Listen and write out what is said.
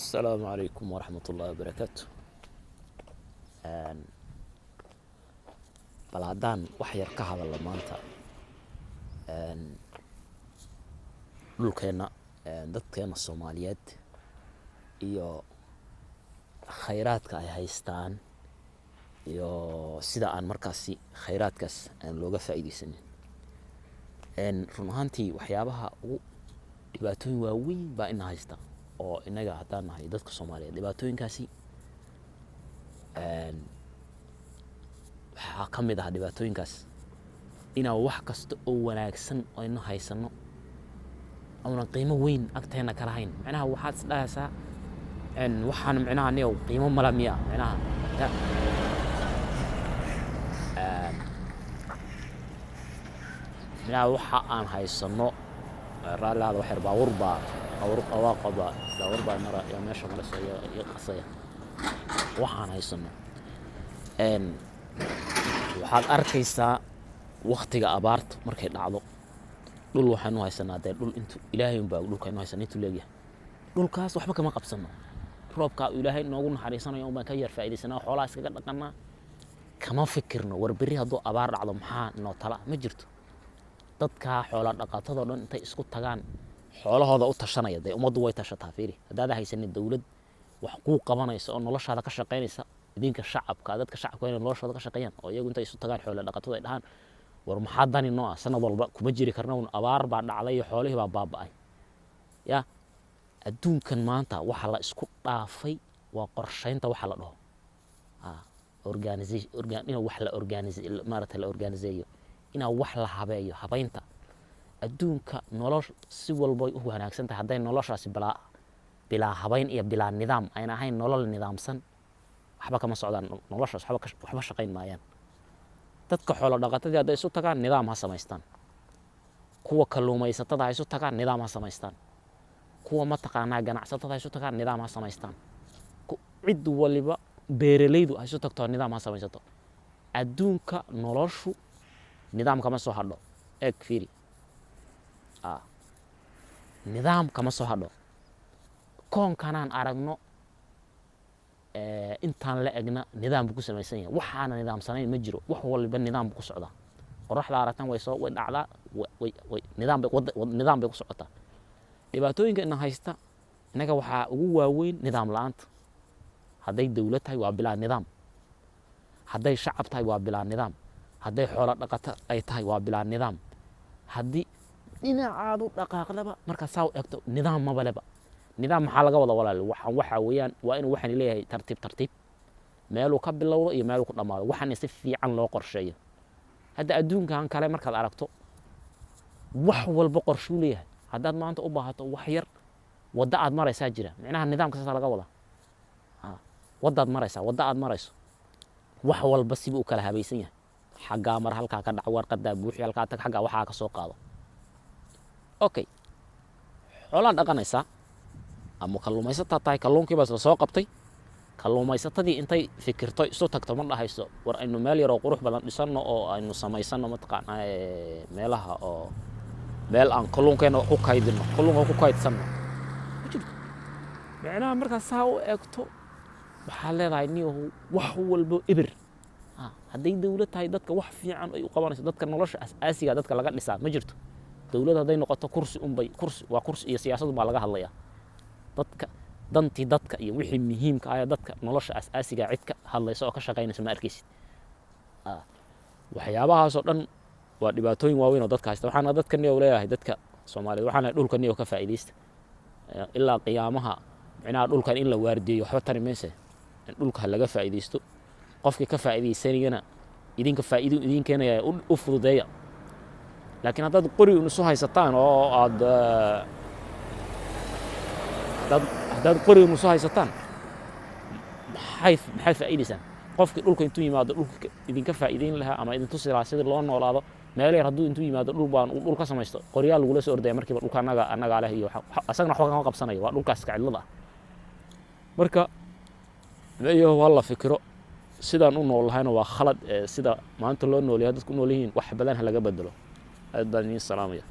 السلام عليكم ورحمة الله وبركاته. bal haddaan wax yar ka hadalno maanta dhulkeena dadkeena Soomaaliyeed iyo khayraadka ay haystaan iyo sida aan markaasi khayraadkaas aan looga faa'iideysan run ahaantii waxyaabaha ugu dhibaatooyin waaweyn baa ina haysta oo inaga haddaan nahay dadka Soomaaliyeed dhibaatooyinkaasi waxaa ka mid ah dhibaatooyinkaas inaa wax kasta oo wanaagsan oo ina haysano ama qiimo weyn agteena ka lahayn macnaha waxaad isdhahaysaa waxaan macnaha aniga qiimo malamiya macnaha waxa aan haysano raalaada wax yar baawur qawaaqaba baawur baa mara ya meesha maraysa iyo qasaya waxaan haysano waxaad arkaysaa waqtiga abaarta markay dhacdo dhul waxaan u haysanaa dhul intu ilaahay baa dhulka inoo haysanaa intu leeyahay dhulkaas waxba kama qabsano roobka ilaahay noogu naxariisanayo oo baan ka yar faa'iideysanaa xoolaha iskaga dhaqanaa kama fikirno war bari hadduu abaar dhacdo maxaa noo tala ma jirto dadka xoola dhaqatada dhan intay isku tagaan xoolahooda u tashanaya ummaddu way tashataa fiiri haddaad haysanin dawlad wax ku qabanaysa oo noloshaada ka shaqeynaysa idinka shacabka dadka shacabka inay noloshooda ka shaqeeyaan oo iyagu intay isu tagaan xoola dhaqatada ay dhahaan war maxaa dani noo ah sanad walba kuma jiri karno abaar baa dhacday iyo xoolihii baa baaba'ay ya adduunkan maanta waxa la isku dhaafay waa qorsheynta waxa la dhaho wax la organizeeyo ina wax la habeeyo habeynta adduunka nolosha si walba u wanaagsan tahay haday noloshaasi bilaa habeyn iyo bilaa nidaam ayna ahayn nolol nidaamsan waxba kama socdaan noloshaas waxba shaqeyn maayaan dadka xoolo dhaqatada haday isu tagaan nidaam ha samaystaan kuwa kalluumaysatada ha isu tagaan nidaam ha samaystaan kuwa ma taqaanaa ganacsatada ha isu tagaan nidaam ha samaystaan cid waliba beeralaydu ha isu tagto nidaam ha samaysato adduunka noloshu nidaam kama soo hadho eeg fiiri nidaam kama soo hadho koonkanaan aragno intaan la egna nidaam ku samaysan yahay waxaana nidaamsanayn ma jiro wax walba nidaam ku socda qoraxda aragtan way dhacdaa nidaam bay ku socotaa dhibaatooyinka ina haysta inaga waxaa ugu waaweyn nidaam la'aanta hadday dawlad tahay waa bilaa nidaam hadday shacab tahay waa bilaa nidaam hadday xoolo dhaqato ay tahay waa bilaa nidaam haddii dhinacaadu dhaqaaqdaba marka saaw eegto nidaam ma baleba nidaam maxaa laga wada walaal waxa weeyaan waa inuu waxaan leeyahay tartiib meel uu ka bilowdo iyo meel uu ku dhamaado waxaan si fiican loo qorsheeyo hadda adduunkan kale markaad aragto wax walba qorshe u leeyahay haddaad maanta u baahato wax yar wada aad maraysaa jira macnaha nidaamka saas laga wada wada aad marayso wax walba si uu kala habaysan yahay xagga mar halka ka dhac warqada buuxi halka tag xagga waxa ka soo qaado okay xoolaha dhaqanaysa ama kalluumaysatada tahay kalluunkii baa soo qabtay kalluumaysatadii intay fikirto isu tagto ma dhahayso war aynu meel yar oo qurux badan dhisano oo aynu samaysano ma taqaanaa meelaha oo meel aan kalluunkeena ku kaydino kalluunka ku kaydsano macnaha markaa saa u eegto waxaa leedahay niyow wax walba ibir hadday dawlad tahay dadka wax fiican ay u qabanayso dadka nolosha aasiga dadka laga dhisaa ma jirto dawlad haday noqoto kursi iyo siyaasad baa laga hadlayaa dadka dantii dadka iyo wixii muhiimka ah dadka nolosha aasiga cid ka hadlayso oo ka shaqeynayso ma arkaysid waxyaabahaas oo dhan waa dhibaatooyin waaweyn oo dadka haysta waxaana dadka niyow leeyahay dadka Soomaaliyeed waxaana dhulka niyow ka faa'iideysta ilaa qiyaamaha macnaha dhulkan in la waardiyo waxba tari maysa in dhulka laga faa'iideysto qofkii ka faa'iideysanayna idinka faa'iido idin keenaya u fududeeya laakiin haddaad qori isu haysataan oo haddaad qori isu haysataan maxay faa'iideysaan qofkii dhulka intuu yimaado dhulka idinka faa'iideyn lahaa ama idin tusi lahaa sidii loo noolaado meel yar hadduu intuu yimaado dhul ka samaysto qoryaal lagula soo ordaya markiiba dhulka annaga leh iyo asagna waxba kama qabsanayo waa dhulkaas ka cidlada marka iyo walla fikiro sidaan u noolahayna waa khalad sida maanta loo noolyahay dadku nool yihiin wax badan laga bedelo aad baan idin salaamaya